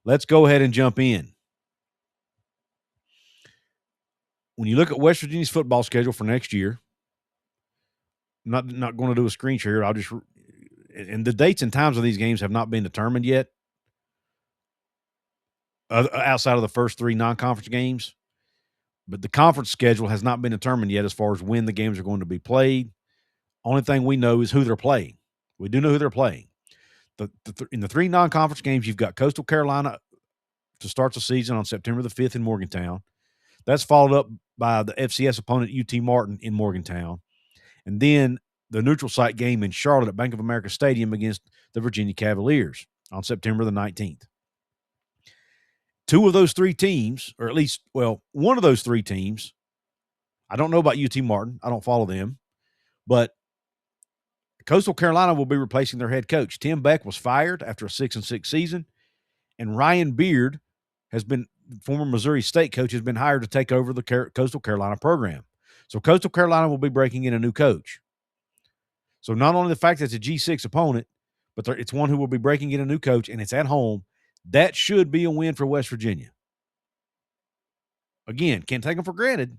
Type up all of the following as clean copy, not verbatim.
Let's go ahead and jump in. When you look at West Virginia's football schedule for next year, I'm not going to do a screen share. I'll just and the dates and times of these games have not been determined yet. Outside of the first 3 non-conference games, but the conference schedule has not been determined yet as far as when the games are going to be played. Only thing we know is who they're playing. We do know who they're playing. In the 3 non-conference games, you've got Coastal Carolina to start the season on September the 5th in Morgantown. That's followed up by the FCS opponent UT Martin in Morgantown. And then the neutral site game in Charlotte at Bank of America Stadium against the Virginia Cavaliers on September the 19th. 2 of those 3 teams, or at least, one of those 3 teams, I don't know about UT Martin. I don't follow them. But Coastal Carolina will be replacing their head coach. Tim Beck was fired after a 6-6 season, and Ryan Beard former Missouri State coach, has been hired to take over the Coastal Carolina program. So Coastal Carolina will be breaking in a new coach. So not only the fact that it's a G6 opponent, but it's one who will be breaking in a new coach, and it's at home. That should be a win for West Virginia. Again, can't take them for granted,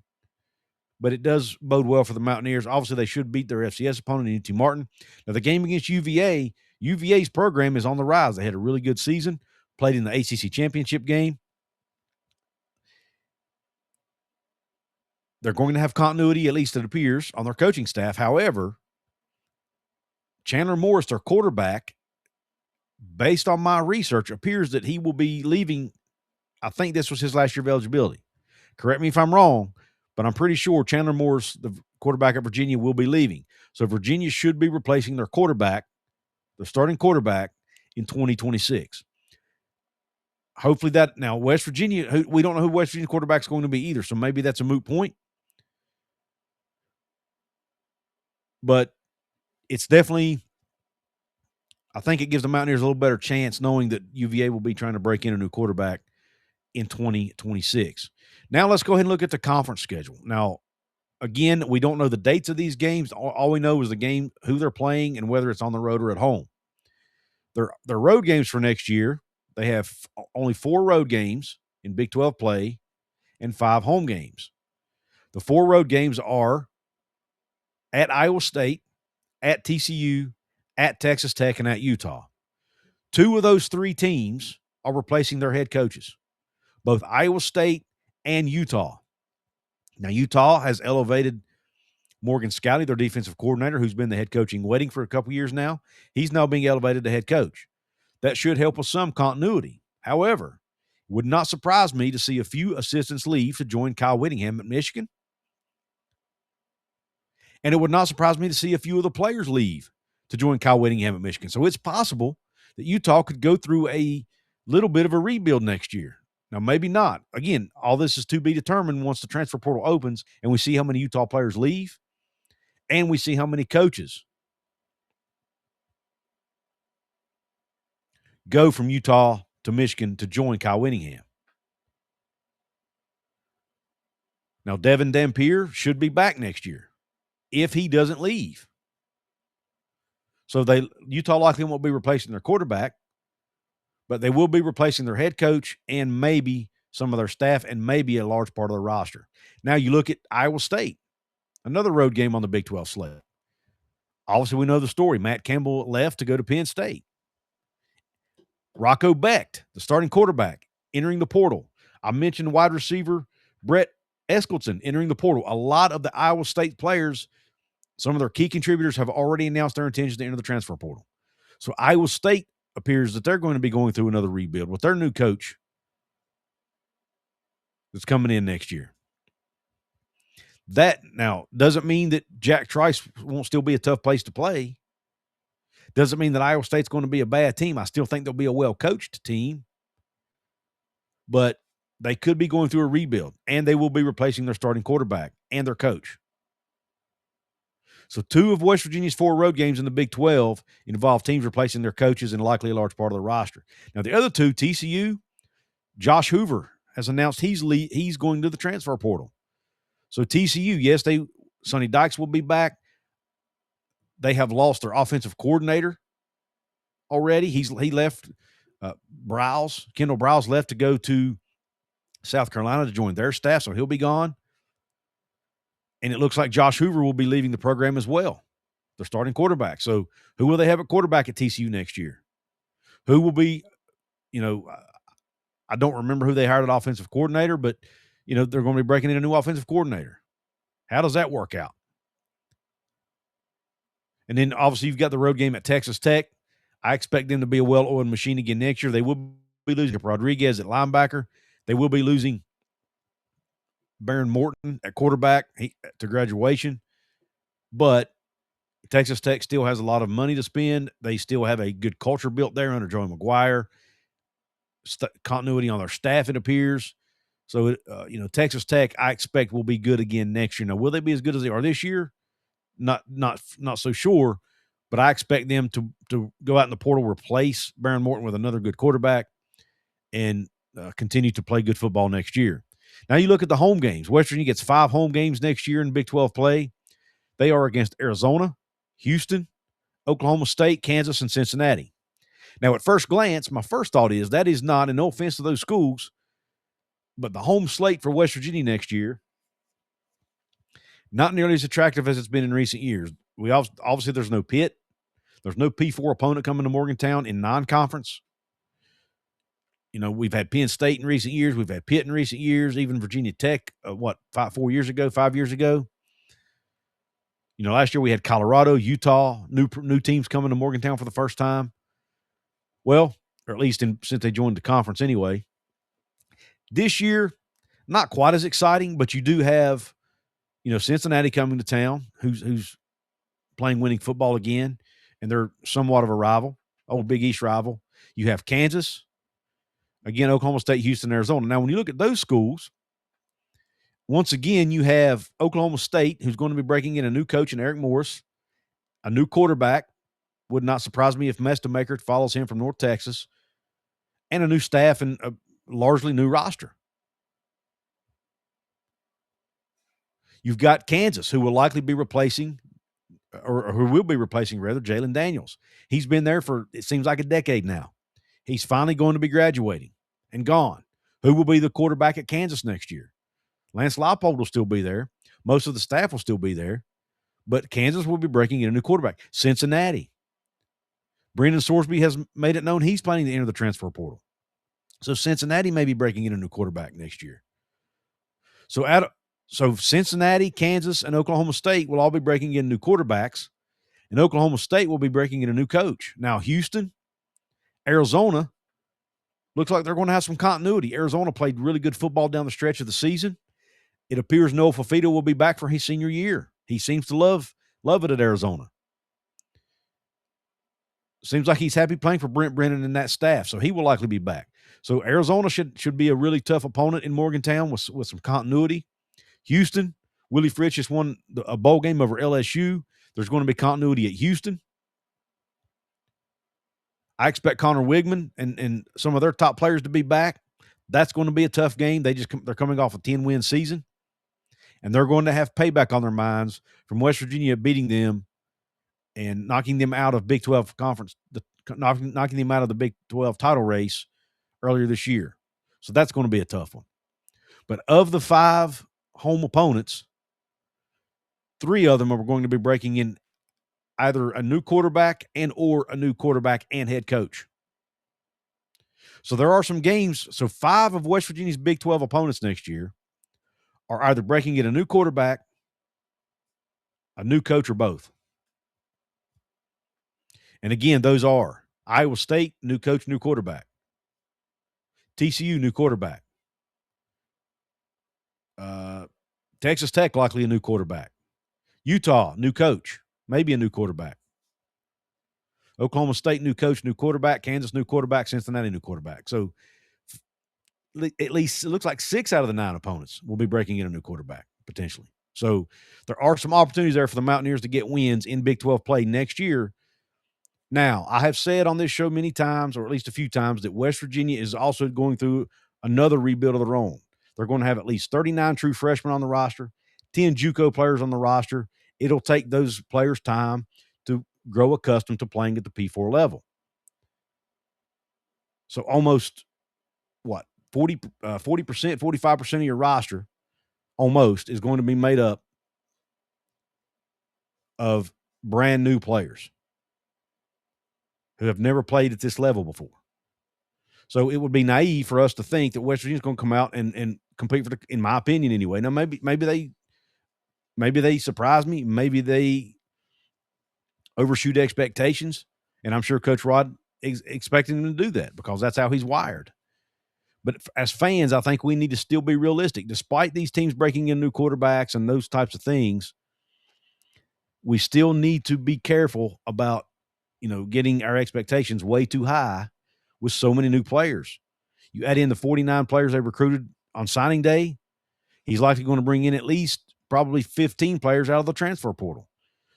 but it does bode well for the Mountaineers. Obviously, they should beat their FCS opponent in UT Martin. Now, the game against UVA's program is on the rise. They had a really good season, played in the ACC championship game. They're going to have continuity, at least it appears, on their coaching staff. However, Chandler Morris, their quarterback, based on my research, appears that he will be leaving. I think this was his last year of eligibility. Correct me if I'm wrong, but I'm pretty sure Chandler Morris, the quarterback at Virginia, will be leaving. So Virginia should be replacing their quarterback, the starting quarterback, in 2026. Hopefully that – now, West Virginia, we don't know who West Virginia quarterback is going to be either, so maybe that's a moot point. But it's definitely – I think it gives the Mountaineers a little better chance knowing that UVA will be trying to break in a new quarterback in 2026. Now let's go ahead and look at the conference schedule. Now, again, we don't know the dates of these games. All we know is the game, who they're playing, and whether it's on the road or at home. Their road games for next year, they have only 4 road games in Big 12 play and 5 home games. The 4 road games are at Iowa State, at TCU, at Texas Tech, and at Utah. 2 of those 3 teams are replacing their head coaches, both Iowa State and Utah. Now, Utah has elevated Morgan Scouty, their defensive coordinator, who's been the head coach in waiting for a couple years now. He's now being elevated to head coach. That should help with some continuity. However, it would not surprise me to see a few assistants leave to join Kyle Whittingham at Michigan. And it would not surprise me to see a few of the players leave to join Kyle Whittingham at Michigan. So it's possible that Utah could go through a little bit of a rebuild next year. Now, maybe not. Again, all this is to be determined once the transfer portal opens and we see how many Utah players leave and we see how many coaches go from Utah to Michigan to join Kyle Whittingham. Now, Devin Dampier should be back next year if he doesn't leave. So Utah likely won't be replacing their quarterback, but they will be replacing their head coach and maybe some of their staff and maybe a large part of their roster. Now you look at Iowa State, another road game on the Big 12 slate. Obviously, we know the story. Matt Campbell left to go to Penn State. Rocco Becht, the starting quarterback, entering the portal. I mentioned wide receiver Brett Eskelton entering the portal. A lot of the Iowa State players, some of their key contributors, have already announced their intention to enter the transfer portal. So Iowa State appears that they're going to be going through another rebuild with their new coach that's coming in next year. That now doesn't mean that Jack Trice won't still be a tough place to play. Doesn't mean that Iowa State's going to be a bad team. I still think they'll be a well-coached team. But they could be going through a rebuild, and they will be replacing their starting quarterback and their coach. So 2 of West Virginia's 4 road games in the Big 12 involve teams replacing their coaches and likely a large part of the roster. Now, the other 2, TCU, Josh Hoover has announced he's going to the transfer portal. So TCU, yes, Sonny Dykes will be back. They have lost their offensive coordinator already. He left Kendall Browse left to go to South Carolina to join their staff, so he'll be gone. And it looks like Josh Hoover will be leaving the program as well. They're starting quarterback. So who will they have at quarterback at TCU next year? Who will be, I don't remember who they hired at offensive coordinator, but, they're going to be breaking in a new offensive coordinator. How does that work out? And then, obviously, you've got the road game at Texas Tech. I expect them to be a well-oiled machine again next year. They will be losing Rodriguez at linebacker. They will be losing Baron Morton at quarterback to graduation. But Texas Tech still has a lot of money to spend. They still have a good culture built there under Joey McGuire. Continuity on their staff, it appears. So, Texas Tech, I expect, will be good again next year. Now, will they be as good as they are this year? Not so sure, but I expect them to go out in the portal, replace Baron Morton with another good quarterback, and continue to play good football next year. Now, you look at the home games. West Virginia gets 5 home games next year in Big 12 play. They are against Arizona, Houston, Oklahoma State, Kansas, and Cincinnati. Now, at first glance, my first thought is that is not, and no offense to those schools, but the home slate for West Virginia next year, not nearly as attractive as it's been in recent years. Obviously, there's no Pitt. There's no P4 opponent coming to Morgantown in non-conference. We've had Penn State in recent years. We've had Pitt in recent years, even Virginia Tech, 5 years ago. Last year we had Colorado, Utah, new teams coming to Morgantown for the first time. Well, or at least since they joined the conference anyway. This year, not quite as exciting, but you do have, Cincinnati coming to town, who's playing winning football again, and they're somewhat of a rival, old Big East rival. You have Kansas, again, Oklahoma State, Houston, Arizona. Now, when you look at those schools, once again, you have Oklahoma State, who's going to be breaking in a new coach in Eric Morris, a new quarterback. Would not surprise me if Mestamaker follows him from North Texas, and a new staff and a largely new roster. You've got Kansas, who will likely be replacing, or who will be replacing, rather, Jalen Daniels. He's been there for, it seems like, a decade now. He's finally going to be graduating and gone. Who will be the quarterback at Kansas next year? Lance Leipold will still be there. Most of the staff will still be there. But Kansas will be breaking in a new quarterback. Cincinnati. Brendan Sorsby has made it known he's planning to enter the transfer portal. So Cincinnati may be breaking in a new quarterback next year. So Cincinnati, Kansas, and Oklahoma State will all be breaking in new quarterbacks, and Oklahoma State will be breaking in a new coach. Now, Houston, Arizona, looks like they're going to have some continuity. Arizona played really good football down the stretch of the season. It appears Noah Fafita will be back for his senior year. He seems to love it at Arizona. Seems like he's happy playing for Brent Brennan and that staff, so he will likely be back. So Arizona should be a really tough opponent in Morgantown with some continuity. Houston, Willie Fritz just won a bowl game over LSU. There's going to be continuity at Houston. I expect Connor Wigman and some of their top players to be back. That's going to be a tough game. They're coming off a 10-win season, and they're going to have payback on their minds from West Virginia beating them and knocking them out of Big 12 conference, knocking them out of the Big 12 title race earlier this year. So that's going to be a tough one. But of the 5 home opponents, 3 of them are going to be breaking in either a new quarterback and head coach. So there are some games. So 5 of West Virginia's Big 12 opponents next year are either breaking in a new quarterback, a new coach, or both. And again, those are Iowa State, new coach, new quarterback. TCU, new quarterback. Texas Tech, likely a new quarterback. Utah, new coach, maybe a new quarterback. Oklahoma State, new coach, new quarterback. Kansas, new quarterback. Cincinnati, new quarterback. So at least it looks like 6 out of the 9 opponents will be breaking in a new quarterback, potentially. So there are some opportunities there for the Mountaineers to get wins in Big 12 play next year. Now, I have said on this show many times, or at least a few times, that West Virginia is also going through another rebuild of their own. They're going to have at least 39 true freshmen on the roster, 10 JUCO players on the roster. It'll take those players time to grow accustomed to playing at the P4 level. So almost what 40%, 45% of your roster almost is going to be made up of brand new players who have never played at this level before. So it would be naive for us to think that West Virginia's going to come out and compete for in my opinion anyway. Now maybe they surprise me, maybe they overshoot expectations, and I'm sure Coach Rod is expecting them to do that because that's how he's wired. But as fans, I think we need to still be realistic. Despite these teams breaking in new quarterbacks and those types of things, we still need to be careful about, getting our expectations way too high with so many new players. You add in the 49 players they recruited on signing day, he's likely going to bring in at least probably 15 players out of the transfer portal.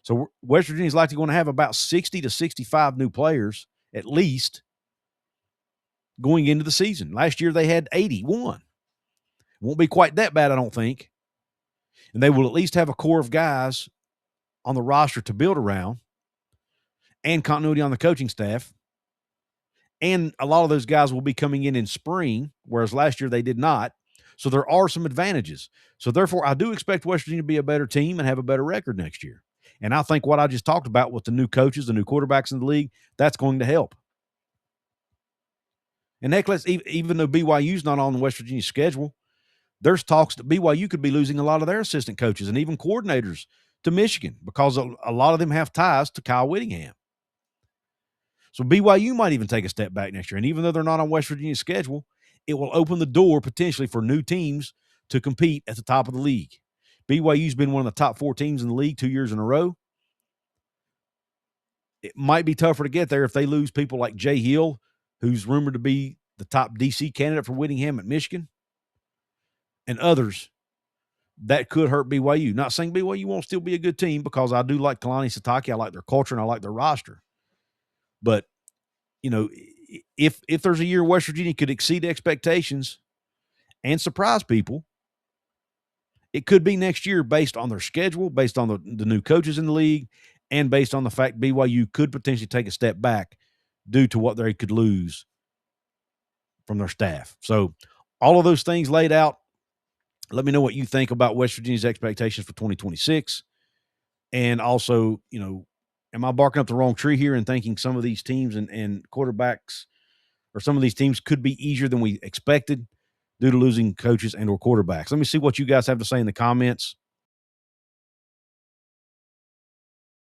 So West Virginia is likely going to have about 60 to 65 new players at least going into the season. Last year they had 81. Won't be quite that bad, I don't think. And they will at least have a core of guys on the roster to build around and continuity on the coaching staff. And a lot of those guys will be coming in spring, whereas last year they did not. So there are some advantages. So therefore, I do expect West Virginia to be a better team and have a better record next year. And I think what I just talked about with the new coaches, the new quarterbacks in the league, that's going to help. And heck, even though BYU's not on the West Virginia schedule, there's talks that BYU could be losing a lot of their assistant coaches and even coordinators to Michigan because a lot of them have ties to Kyle Whittingham. So BYU might even take a step back next year. And even though they're not on West Virginia's schedule, it will open the door potentially for new teams to compete at the top of the league. BYU's been one of the top 4 teams in the league 2 years in a row. It might be tougher to get there if they lose people like Jay Hill, who's rumored to be the top DC candidate for Whittingham at Michigan, and others. That could hurt BYU. Not saying BYU won't still be a good team because I do like Kalani Sitake. I like their culture and I like their roster. But, if there's a year West Virginia could exceed expectations and surprise people, it could be next year based on their schedule, based on the new coaches in the league, and based on the fact BYU could potentially take a step back due to what they could lose from their staff. So all of those things laid out, let me know what you think about West Virginia's expectations for 2026. And also, am I barking up the wrong tree here and thinking some of these teams and quarterbacks or some of these teams could be easier than we expected due to losing coaches and or quarterbacks? Let me see what you guys have to say in the comments.